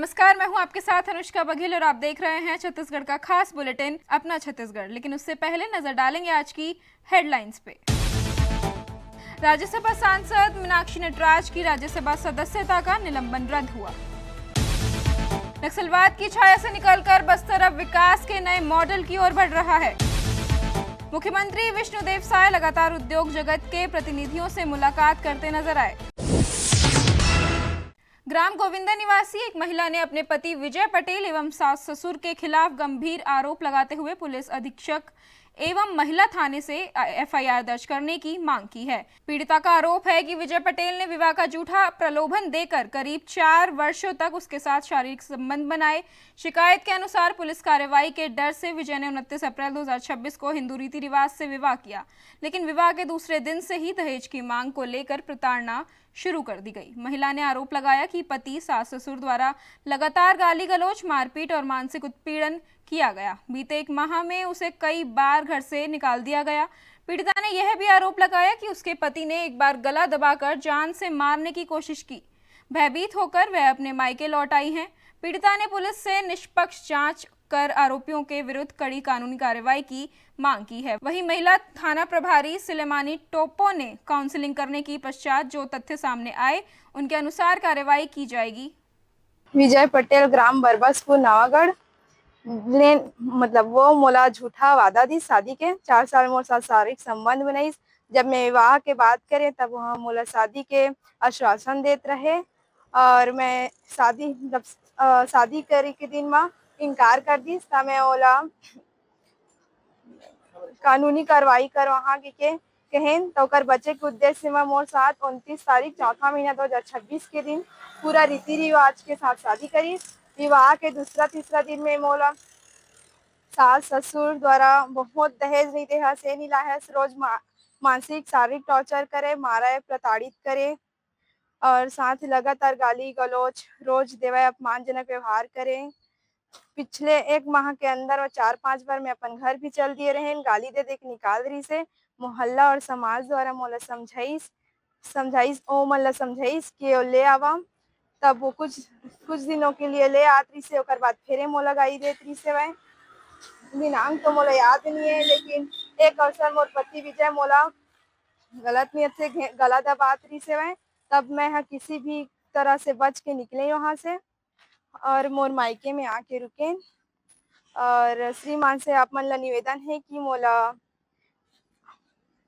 नमस्कार, मैं हूं आपके साथ अनुष्का बघेल और आप देख रहे हैं छत्तीसगढ़ का खास बुलेटिन अपना छत्तीसगढ़। लेकिन उससे पहले नजर डालेंगे आज की हेडलाइंस पे। राज्यसभा सांसद मीनाक्षी नटराज की राज्यसभा सदस्यता का निलंबन रद्द हुआ। नक्सलवाद की छाया से निकलकर बस्तर अब विकास के नए मॉडल की ओर बढ़ रहा है। मुख्यमंत्री विष्णुदेव साय लगातार उद्योग जगत के प्रतिनिधियों से मुलाकात करते नजर आए। ग्राम गोविंदा निवासी एक महिला ने अपने पति विजय पटेल एवं सास ससुर के खिलाफ गंभीर आरोप लगाते हुए पुलिस अधीक्षक एवं महिला थाने से एफआईआर दर्ज करने की मांग की है। पीड़िता का आरोप है कि विजय पटेल ने विवाह का झूठा प्रलोभन देकर करीब 4 वर्षों तक उसके साथ शारीरिक संबंध बनाए। शिकायत के अनुसार पुलिस कार्रवाई के डर से विजय ने 29 अप्रैल 2026 को हिंदू रीति रिवाज से विवाह किया, लेकिन विवाह के दूसरे दिन से ही दहेज की मांग को लेकर प्रताड़ना शुरू कर दी गई। महिला ने आरोप लगाया कि पति सास ससुर द्वारा लगातार गाली गलौज, मारपीट और मानसिक उत्पीड़न किया गया। बीते 1 माह में उसे कई बार घर से निकाल दिया गया। पीड़िता ने यह भी आरोप लगाया कि उसके पति ने एक बार गला दबाकर जान से मारने की कोशिश की। भयभीत होकर वह अपने मायके लौट आई हैं। पीड़िता ने पुलिस से निष्पक्ष जांच कर आरोपियों के विरुद्ध कड़ी कानूनी कार्रवाई की मांग की है। वहीं महिला थाना प्रभारी सिलेमानी टोपो ने काउंसलिंग करने की पश्चात जो तथ्य सामने आए उनके अनुसार कार्रवाई की जाएगी। विजय पटेल ग्राम बरबसपुर नवागढ़ ने वो मोला झूठा वादा दी शादी के 4 साल मोर साथ शारीरिक संबंध बनाई। जब मैं विवाह के बात करे तब वह मोला शादी के आश्वासन देते रहे और मैं शादी करे के दिन में इनकार कर दी। मैं ओला कानूनी कार्रवाई कर वहाँ के कहें तो कर बचे के उद्देश्य में मोर साथ 29 तारीख चौथा महीना 2026 के दिन पूरा रीति रिवाज के साथ शादी करी। विवाह के दूसरा तीसरा दिन में मोला सास ससुर द्वारा बहुत दहेज नहीं देहा से नहीं लाया, रोज मानसिक शारीरिक टॉर्चर करे, मारा, प्रताड़ित करे और साथ लगातार गाली गलौज रोज देवा, अपमानजनक व्यवहार करे। पिछले 1 माह के अंदर वो 4-5 बार मैं अपन घर भी चल दिए रहे, गाली दे के निकाल रही से। मोहल्ला और समाज द्वारा मोला समझाइस ओ मला समझाइस कि ले आवा, तब वो कुछ दिनों के लिए ले आत रही से। ओकर बाद फिर मोला गाली देत रही से। वह दिनांक तो मोला याद नहीं है, लेकिन एक अवसर मोर पति विजय मोला गलत नियत से गला दबात रही से। वह तब मैं किसी भी तरह से बच के निकले वहां से और मोर मायके में आके रुके। और श्रीमान से आप मन ला निवेदन है कि मोला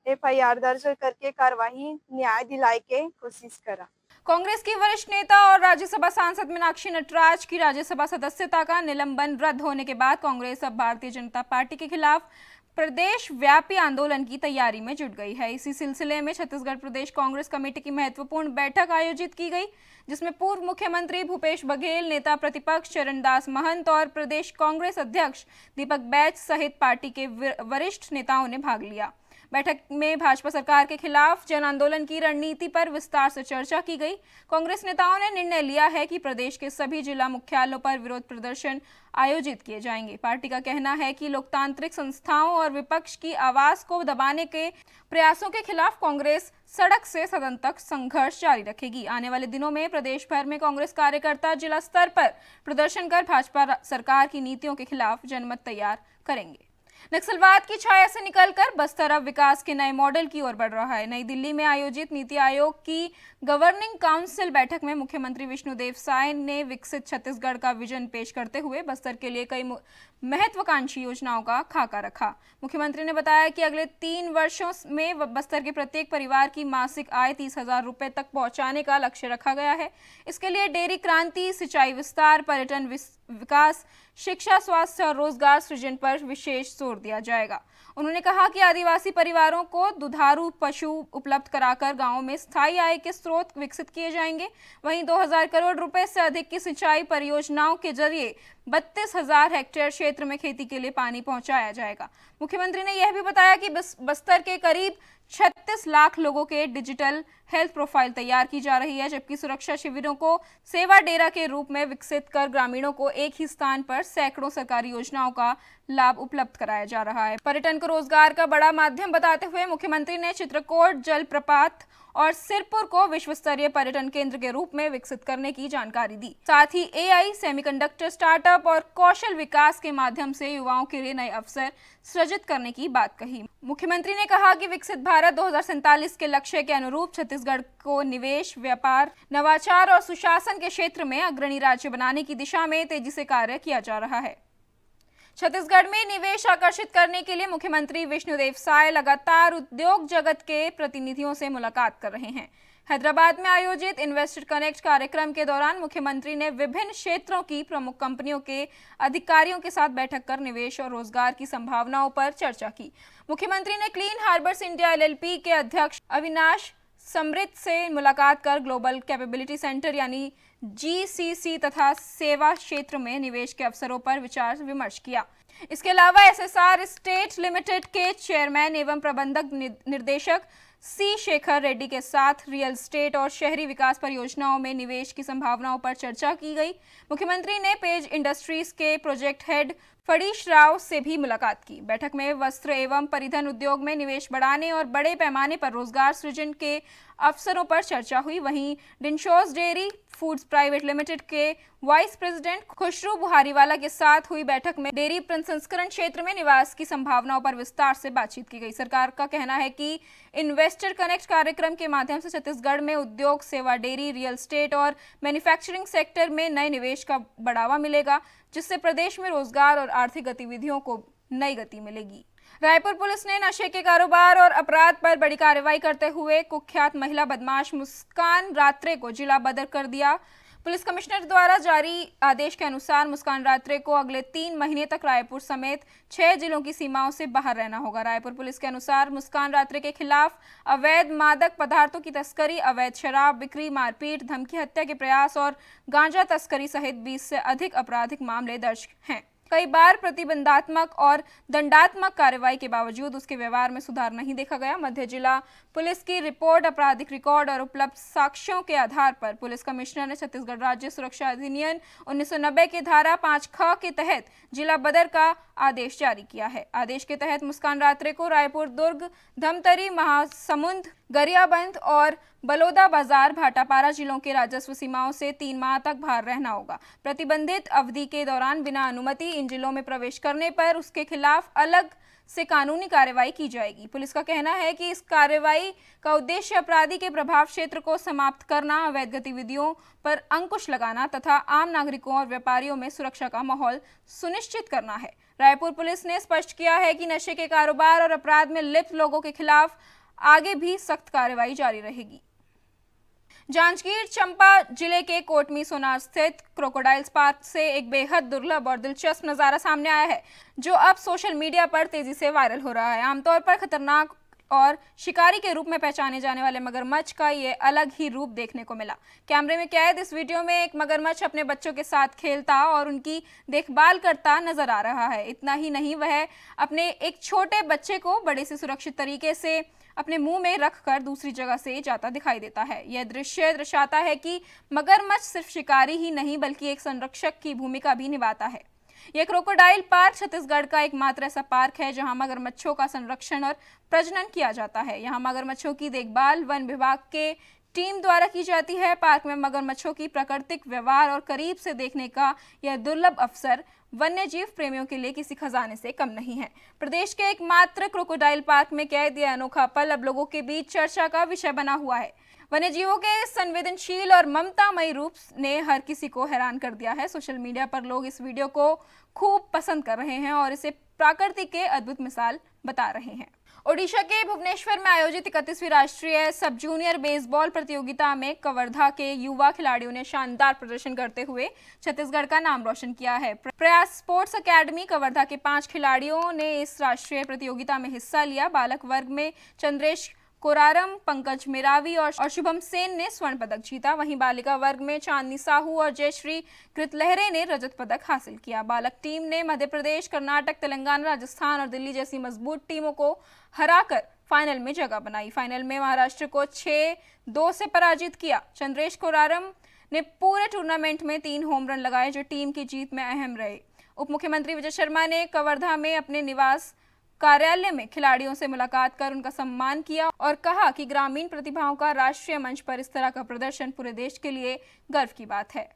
एफआईआर दर्ज करके कार्यवाही न्याय दिलाए के कोशिश करा। कांग्रेस की वरिष्ठ नेता और राज्यसभा सांसद मीनाक्षी नटराज की राज्यसभा सदस्यता का निलंबन रद्द होने के बाद कांग्रेस अब भारतीय जनता पार्टी के खिलाफ प्रदेश व्यापी आंदोलन की तैयारी में जुट गई है। इसी सिलसिले में छत्तीसगढ़ प्रदेश कांग्रेस कमेटी की महत्वपूर्ण बैठक आयोजित की गई, जिसमें पूर्व मुख्यमंत्री भूपेश बघेल, नेता प्रतिपक्ष चरणदास महंत और प्रदेश कांग्रेस अध्यक्ष दीपक बैज सहित पार्टी के वरिष्ठ नेताओं ने भाग लिया। बैठक में भाजपा सरकार के खिलाफ जन आंदोलन की रणनीति पर विस्तार से चर्चा की गई। कांग्रेस नेताओं ने निर्णय लिया है कि प्रदेश के सभी जिला मुख्यालयों पर विरोध प्रदर्शन आयोजित किए जाएंगे। पार्टी का कहना है कि लोकतांत्रिक संस्थाओं और विपक्ष की आवाज को दबाने के प्रयासों के खिलाफ कांग्रेस सड़क से सदन तक संघर्ष जारी रखेगी। आने वाले दिनों में प्रदेश भर में कांग्रेस कार्यकर्ता जिला स्तर पर प्रदर्शन कर भाजपा सरकार की नीतियों के खिलाफ जनमत तैयार करेंगे। नक्सलवाद की छाया से निकलकर बस्तर अब विकास के नए मॉडल की ओर बढ़ रहा है। नई दिल्ली में आयोजित नीति आयोग की गवर्निंग काउंसिल बैठक में मुख्यमंत्री विष्णुदेव साय ने विकसित छत्तीसगढ़ का विजन पेश करते हुए बस्तर के लिए कई महत्वाकांक्षी योजनाओं का खाका रखा। मुख्यमंत्री ने बताया कि अगले 3 वर्षों में बस्तर के प्रत्येक परिवार की मासिक आय 30,000 रुपए तक पहुंचाने का लक्ष्य रखा गया है। इसके लिए डेयरी क्रांति, सिंचाई विस्तार, पर्यटन विकास, शिक्षा, स्वास्थ्य और रोजगार सृजन पर विशेष जोर दिया जाएगा। उन्होंने कहा कि आदिवासी परिवारों को दुधारू पशु उपलब्ध कराकर गांवों में स्थायी आय के स्रोत विकसित किए जाएंगे। वहीं 2000 करोड़ रुपए से अधिक की सिंचाई परियोजनाओं के जरिए 32,000 हेक्टेयर क्षेत्र में खेती के लिए पानी पहुंचाया जाएगा। मुख्यमंत्री ने यह भी बताया कि बस्तर के करीब 36 लाख लोगों के डिजिटल हेल्थ प्रोफाइल तैयार की जा रही है, जबकि सुरक्षा शिविरों को सेवा डेरा के रूप में विकसित कर ग्रामीणों को एक ही स्थान पर सैकड़ों सरकारी योजनाओं का लाभ उपलब्ध कराया जा रहा है। पर्यटन को रोजगार का बड़ा माध्यम बताते हुए मुख्यमंत्री ने चित्रकोट जलप्रपात और सिरपुर को विश्व स्तरीय पर्यटन केंद्र के रूप में विकसित करने की जानकारी दी। साथ ही एआई, सेमीकंडक्टर स्टार्टअप और कौशल विकास के माध्यम से युवाओं के लिए नए अवसर सृजित करने की बात कही। मुख्यमंत्री ने कहा कि विकसित भारत 2047 के लक्ष्य के अनुरूप छत्तीसगढ़ को निवेश, व्यापार, नवाचार और सुशासन के क्षेत्र में अग्रणी राज्य बनाने की दिशा में तेजी से कार्य किया जा रहा है। छत्तीसगढ़ में निवेश आकर्षित करने के लिए मुख्यमंत्री विष्णुदेव साय लगातार उद्योग जगत के प्रतिनिधियों से मुलाकात कर रहे हैं। हैदराबाद में आयोजित इन्वेस्टर कनेक्ट कार्यक्रम के दौरान मुख्यमंत्री ने विभिन्न क्षेत्रों की प्रमुख कंपनियों के अधिकारियों के साथ बैठक कर निवेश और रोजगार की संभावनाओं पर चर्चा की। मुख्यमंत्री ने क्लीन हार्बर्स इंडिया एलएलपी के अध्यक्ष अविनाश समृत से मुलाकात कर ग्लोबल कैपेबिलिटी सेंटर यानी जीसीसी तथा सेवा क्षेत्र में निवेश के अवसरों पर विचार विमर्श किया। इसके अलावा एसएसआर स्टेट लिमिटेड के चेयरमैन एवं प्रबंधक निर्देशक सी शेखर रेड्डी के साथ रियल एस्टेट और शहरी विकास परियोजनाओं में निवेश की संभावनाओं पर चर्चा की गई। मुख्यमंत्री ने पेज इंडस्ट्रीज के प्रोजेक्ट हेड फड़ीश राव से भी मुलाकात की। बैठक में वस्त्र एवं परिधान उद्योग में निवेश बढ़ाने और बड़े पैमाने पर रोजगार सृजन के अवसरों पर चर्चा हुई। वहीं डिनशोस डेयरी फूड्स प्राइवेट लिमिटेड के वाइस प्रेसिडेंट खुशरू बुहारीवाला के साथ हुई बैठक में डेयरी प्रसंस्करण क्षेत्र में निवेश की संभावनाओं पर विस्तार से बातचीत की गई। सरकार का कहना है कि इन्वेस्टर कनेक्ट कार्यक्रम के माध्यम से छत्तीसगढ़ में उद्योग, सेवा, डेयरी, रियल एस्टेट और मैन्युफैक्चरिंग सेक्टर में नए निवेश का बढ़ावा मिलेगा, जिससे प्रदेश में रोजगार और आर्थिक गतिविधियों को नई गति मिलेगी। रायपुर पुलिस ने नशे के कारोबार और अपराध पर बड़ी कार्रवाई करते हुए कुख्यात महिला बदमाश मुस्कान रात्रे को जिला बदर कर दिया। पुलिस कमिश्नर द्वारा जारी आदेश के अनुसार मुस्कान रात्रे को अगले 3 महीने तक रायपुर समेत 6 जिलों की सीमाओं से बाहर रहना होगा। रायपुर पुलिस के अनुसार मुस्कान रात्रे के खिलाफ अवैध मादक पदार्थों की तस्करी, अवैध शराब बिक्री, मारपीट, धमकी, हत्या के प्रयास और गांजा तस्करी सहित 20 से अधिक आपराधिक मामले दर्ज हैं। कई बार प्रतिबंधात्मक और दंडात्मक कार्रवाई के बावजूद उसके व्यवहार में सुधार नहीं देखा गया। मध्य जिला पुलिस की रिपोर्ट, आपराधिक रिकॉर्ड और उपलब्ध साक्ष्यों के आधार पर पुलिस कमिश्नर ने छत्तीसगढ़ राज्य सुरक्षा अधिनियम 1990 की धारा 5(ख) के तहत जिला बदर का आदेश जारी किया है। आदेश के तहत मुस्कान रात्रे को रायपुर, दुर्ग, धमतरी, महासमुंद, गरियाबंद और बलौदा बाजार, भाटापारा जिलों के राजस्व सीमाओं से 3 माह तक बाहर रहना होगा। प्रतिबंधित अवधि के दौरान बिना अनुमति इन जिलों में प्रवेश करने पर उसके खिलाफ अलग से कानूनी कार्रवाई की जाएगी। पुलिस का कहना है कि इस कार्रवाई का उद्देश्य अपराधी के प्रभाव क्षेत्र को समाप्त करना, अवैध गतिविधियों पर अंकुश लगाना तथा आम नागरिकों और व्यापारियों में सुरक्षा का माहौल सुनिश्चित करना है। रायपुर पुलिस ने स्पष्ट किया है कि नशे के कारोबार और अपराध में लिप्त लोगों के खिलाफ आगे भी सख्त कार्रवाई जारी रहेगी। जांजगीर चंपा जिले के कोटमी सोनार स्थित क्रोकोडाइल्स पार्क से एक बेहद दुर्लभ और दिलचस्प नजारा सामने आया है, जो अब सोशल मीडिया पर तेजी से वायरल हो रहा है। आमतौर पर खतरनाक और शिकारी के रूप में पहचाने जाने वाले मगरमच्छ का ये अलग ही रूप देखने को मिला। कैमरे में कैद इस वीडियो में एक मगरमच्छ अपने बच्चों के साथ खेलता और उनकी देखभाल करता नजर आ रहा है। इतना ही नहीं, वह अपने एक छोटे बच्चे को बड़े से सुरक्षित तरीके से अपने मुंह में रखकर दूसरी जगह से जाता दिखाई देता है। यह दृश्य दर्शाता है कि मगरमच्छ सिर्फ शिकारी ही नहीं बल्कि एक संरक्षक की भूमिका भी निभाता है। यह क्रोकोडाइल पार्क छत्तीसगढ़ का एकमात्र ऐसा पार्क है जहां मगरमच्छों का संरक्षण और प्रजनन किया जाता है। यहां मगरमच्छों की देखभाल वन विभाग के टीम द्वारा की जाती है। पार्क में मगरमच्छों की प्राकृतिक व्यवहार और करीब से देखने का यह दुर्लभ अवसर वन्य जीव प्रेमियों के लिए किसी खजाने से कम नहीं है। प्रदेश के एकमात्र क्रोकोडाइल पार्क में कैद यह अनोखा पल अब लोगों के बीच चर्चा का विषय बना हुआ है। वन्य जीवों के संवेदनशील और ममतामयी रूप ने हर किसी को हैरान कर दिया है। सोशल मीडिया पर लोग इस वीडियो को खूब पसंद कर रहे हैं और इसे प्रकृति के अद्भुत मिसाल बता रहे हैं। ओडिशा के भुवनेश्वर में आयोजित 31वीं राष्ट्रीय सब जूनियर बेसबॉल प्रतियोगिता में कवर्धा के युवा खिलाड़ियों ने शानदार प्रदर्शन करते हुए छत्तीसगढ़ का नाम रोशन किया है। प्रयास स्पोर्ट्स अकेडमी कवर्धा के 5 खिलाड़ियों ने इस राष्ट्रीय प्रतियोगिता में हिस्सा लिया। बालक वर्ग में चंद्रेश कोरारम, पंकज मेरावी और शुभम सेन ने स्वर्ण पदक जीता। वहीं बालिका वर्ग में चांदनी साहू और जयश्री कृतलहरे ने रजत पदक हासिल किया। बालक टीम ने मध्य प्रदेश, कर्नाटक, तेलंगाना, राजस्थान और दिल्ली जैसी मजबूत टीमों को हराकर फाइनल में जगह बनाई। फाइनल में महाराष्ट्र को 6-2 से पराजित किया। चंद्रेश कोरारम ने पूरे टूर्नामेंट में 3 होम रन लगाए जो टीम की जीत में अहम रहे। उप मुख्यमंत्री विजय शर्मा ने कवर्धा में अपने निवास कार्यालय में खिलाड़ियों से मुलाकात कर उनका सम्मान किया और कहा कि ग्रामीण प्रतिभाओं का राष्ट्रीय मंच पर इस तरह का प्रदर्शन पूरे देश के लिए गर्व की बात है।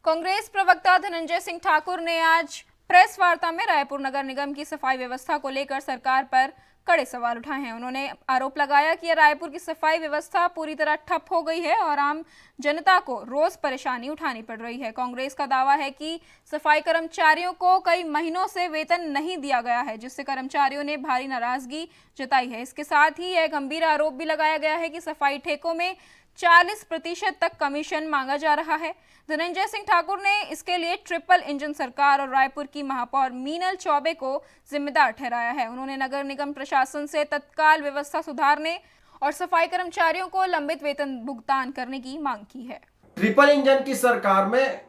कांग्रेस प्रवक्ता धनंजय सिंह ठाकुर ने आज प्रेस वार्ता में रायपुर नगर निगम की सफाई व्यवस्था को लेकर सरकार पर कड़े सवाल उठाए हैं। उन्होंने आरोप लगाया कि रायपुर की सफाई व्यवस्था पूरी तरह ठप हो गई है और आम जनता को रोज परेशानी उठानी पड़ रही है। कांग्रेस का दावा है कि सफाई कर्मचारियों को कई महीनों से वेतन नहीं दिया गया है, जिससे कर्मचारियों ने भारी नाराजगी जताई है। इसके साथ ही यह गंभीर आरोप भी लगाया गया है कि सफाई ठेकों में 40% तक कमीशन मांगा जा रहा है। धनंजय सिंह ठाकुर ने इसके लिए ट्रिपल इंजन सरकार और रायपुर की महापौर मीनल चौबे को जिम्मेदार ठहराया है। उन्होंने नगर निगम प्रशासन से तत्काल व्यवस्था सुधारने और सफाई कर्मचारियों को लंबित वेतन भुगतान करने की मांग की है। ट्रिपल इंजन की सरकार में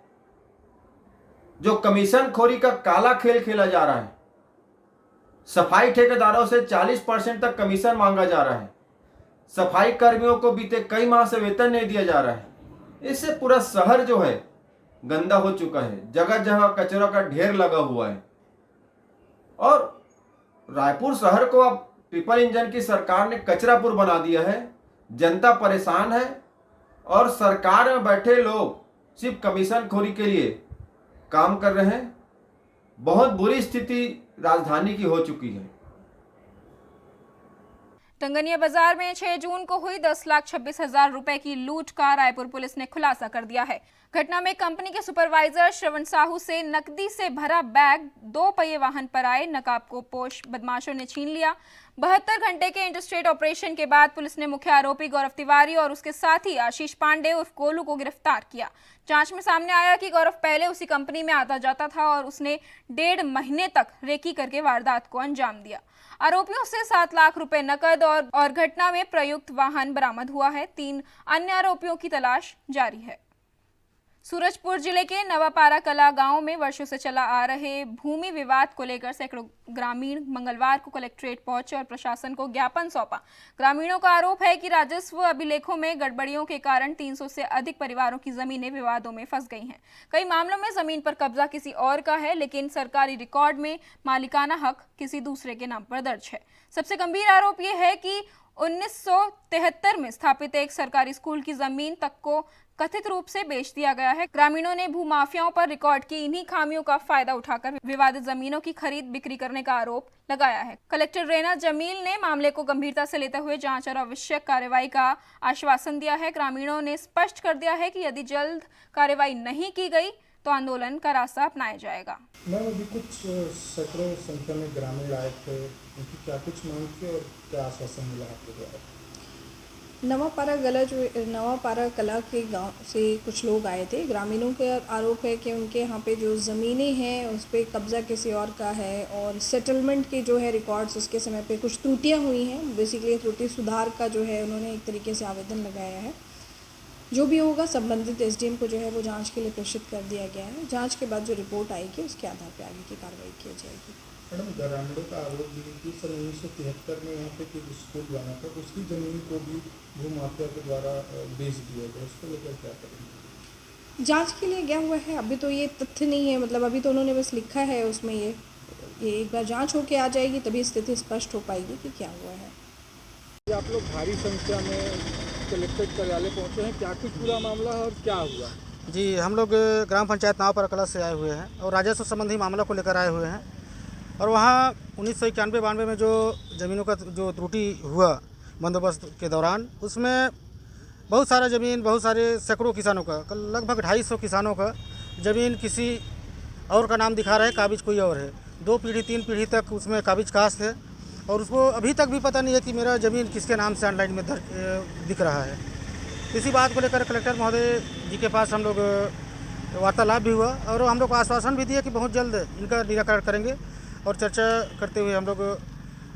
जो कमीशन खोरी का काला खेल खेला जा रहा है, सफाई ठेकेदारों से 40% तक कमीशन मांगा जा रहा है, सफाई कर्मियों को बीते कई माह से वेतन नहीं दिया जा रहा है। इससे पूरा शहर जो है गंदा हो चुका है, जगह जगह कचरा का ढेर लगा हुआ है और रायपुर शहर को अब ट्रिपल इंजन की सरकार ने कचरापुर बना दिया है। जनता परेशान है और सरकार में बैठे लोग सिर्फ कमीशन खोरी के लिए काम कर रहे हैं। बहुत बुरी स्थिति राजधानी की हो चुकी है। टंगनिया बाजार में 6 जून को हुई 10,26,000 रुपए की लूट का रायपुर पुलिस ने खुलासा कर दिया है। घटना में कंपनी के सुपरवाइजर श्रवण साहू से नकदी से भरा बैग 2 पहिए वाहन पर आए नकाब को पोश बदमाशों ने छीन लिया। 72 घंटे के इंटरस्टेट ऑपरेशन के बाद पुलिस ने मुख्य आरोपी गौरव तिवारी और उसके साथी आशीष पांडे उर्फ गोलू को गिरफ्तार किया। जांच में सामने आया कि गौरव पहले उसी कंपनी में आता जाता था और उसने 1.5 महीने तक रेकी करके वारदात को अंजाम दिया। आरोपियों से 7 लाख रुपए नकद और घटना में प्रयुक्त वाहन बरामद हुआ है। 3 अन्य आरोपियों की तलाश जारी है। सूरजपुर जिले के नवापारा कला गांव में वर्षों से चला आ रहे भूमि विवाद को लेकर सैकड़ों ग्रामीण मंगलवार को कलेक्ट्रेट पहुंचे और प्रशासन को ज्ञापन सौंपा। ग्रामीणों का आरोप है कि राजस्व अभिलेखों में गड़बड़ियों के कारण 300 से अधिक परिवारों की जमीनें विवादों में फंस गई हैं। कई मामलों में जमीन पर कब्जा किसी और का है, लेकिन सरकारी रिकॉर्ड में मालिकाना हक किसी दूसरे के नाम पर दर्ज है। सबसे गंभीर आरोप यह है कि 1973 में स्थापित एक सरकारी स्कूल की जमीन तक को कथित रूप से बेच दिया गया है। ग्रामीणों ने भूमाफियाओं पर रिकॉर्ड की इन्हीं खामियों का फायदा उठाकर विवादित जमीनों की खरीद बिक्री करने का आरोप लगाया है। कलेक्टर रेना जमील ने मामले को गंभीरता से लेते हुए जांच और आवश्यक कार्रवाई का आश्वासन दिया है। ग्रामीणों ने स्पष्ट कर दिया है कि यदि जल्द कार्रवाई नहीं की गई तो आंदोलन का रास्ता अपनाया जाएगा। मैम, अभी कुछ सैकड़ों संख्या में ग्रामीण आए थे, उनकी क्या कुछ मांग थी और क्या आश्वासन मिला आपके द्वारा? नवापारा कला के गांव से कुछ लोग आए थे। ग्रामीणों के आरोप है कि उनके यहाँ पे जो ज़मीनें हैं उस पर कब्ज़ा किसी और का है और सेटलमेंट के जो है रिकॉर्ड्स उसके समय पे कुछ त्रुटियाँ हुई हैं। बेसिकली त्रुटि सुधार का जो है उन्होंने एक तरीके से आवेदन लगाया है। जो भी होगा संबंधित एसडीएम को जो है वो जांच के लिए प्रेषित कर दिया गया है। जांच के बाद जो रिपोर्ट आएगी उसके आधार पर आगे की कार्रवाई की जाएगी। मैडम, ग्रामीणों का आरोप भी है कि सन 1973 में यहाँ पे एक स्कूल बना था, उसकी ज़मीन को भी भूमाफिया के द्वारा बेच दिया गया। उसको लेकर क्या करेंगे? जांच के लिए गया हुआ है। अभी तो ये तथ्य नहीं है, मतलब अभी तो उन्होंने बस लिखा है उसमें। ये एक बार जांच होके आ जाएगी तभी स्थिति स्पष्ट हो पाएगी कि क्या हुआ है। आप लोग भारी संख्या में कलेक्ट्रेट कार्यालय पहुँचे हैं, क्या कुछ पूरा मामला है और क्या हुआ? जी, हम लोग ग्राम पंचायत नवापारा कला से आए हुए हैं और राजस्व संबंधी मामला को लेकर आए हुए हैं। और वहाँ 1991-92 में जो ज़मीनों का जो त्रुटि हुआ बंदोबस्त के दौरान, उसमें बहुत सारा ज़मीन, बहुत सारे सैकड़ों किसानों का, लगभग 250 किसानों का ज़मीन किसी और का नाम दिखा रहा है, काबिज कोई और है। 2 पीढ़ी 3 पीढ़ी तक उसमें काबिज कास्ट है और उसको अभी तक भी पता नहीं है कि मेरा ज़मीन किसके नाम से ऑनलाइन में दिख रहा है। इसी बात को लेकर कलेक्टर महोदय जी के पास हम लोग वार्तालाप भी हुआ और हम लोग को आश्वासन भी दिया कि बहुत जल्द इनका निराकरण करेंगे। और चर्चा करते हुए हम लोग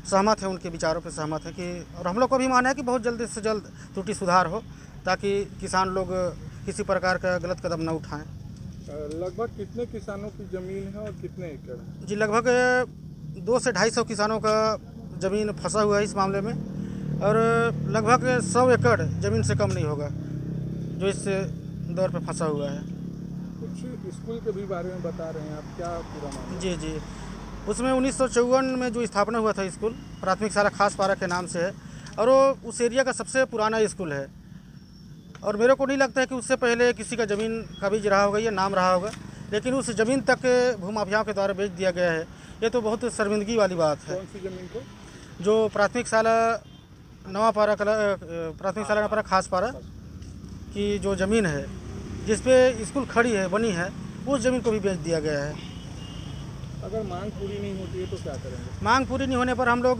सहमत हैं, उनके विचारों पर सहमत हैं कि, और हम लोग को भी माना है कि बहुत जल्द से जल्द त्रुटि सुधार हो ताकि किसान लोग किसी प्रकार का गलत कदम न उठाएं। लगभग कितने किसानों की ज़मीन है और कितने एकड़? जी, लगभग 200 से 250 किसानों का ज़मीन फंसा हुआ है इस मामले में और लगभग 100 एकड़ ज़मीन से कम नहीं होगा जो इस दौर पे फंसा हुआ है। कुछ स्कूल के भी बारे में बता रहे हैं आप, क्या पूरा मामला? जी, उसमें 1954 में जो स्थापना हुआ था स्कूल, प्राथमिक शाला खासपारा के नाम से है, और वो उस एरिया का सबसे पुराना स्कूल है। और मेरे को नहीं लगता है कि उससे पहले किसी का ज़मीन कब्ज़ रहा होगा या नाम रहा होगा, लेकिन उस ज़मीन तक भूमाफियाओं के द्वारा बेच दिया गया है। ये तो बहुत शर्मिंदगी वाली बात है। कौन सी ज़मीन को? जो प्राथमिक शाला नवापारा प्राथमिक शाला नवापारा खासपारा की जो ज़मीन है, जिस पे स्कूल खड़ी है, बनी है, उस ज़मीन को भी बेच दिया गया है। अगर मांग पूरी नहीं होती है तो क्या करेंगे? मांग पूरी नहीं होने पर हम लोग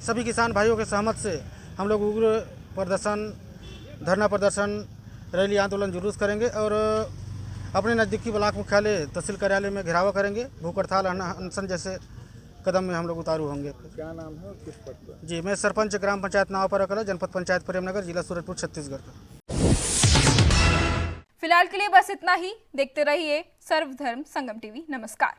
सभी किसान भाइयों के सहमत से हम लोग उग्र प्रदर्शन, धरना प्रदर्शन, रैली, आंदोलन, जुलूस करेंगे और अपने नज़दीकी ब्लॉक मुख्यालय, तहसील कार्यालय में घेराव करेंगे। भूख हड़ताल, अनशन जैसे कदम में हम लोग उतारू होंगे। क्या नाम है और किस पद पर? जी, मैं सरपंच ग्राम पंचायत नवापारा कला, जनपद पंचायत प्रेमनगर, जिला सूरजपुर, छत्तीसगढ़ का। फिलहाल के लिए बस इतना ही। देखते रहिए सर्वधर्म संगम टीवी। नमस्कार।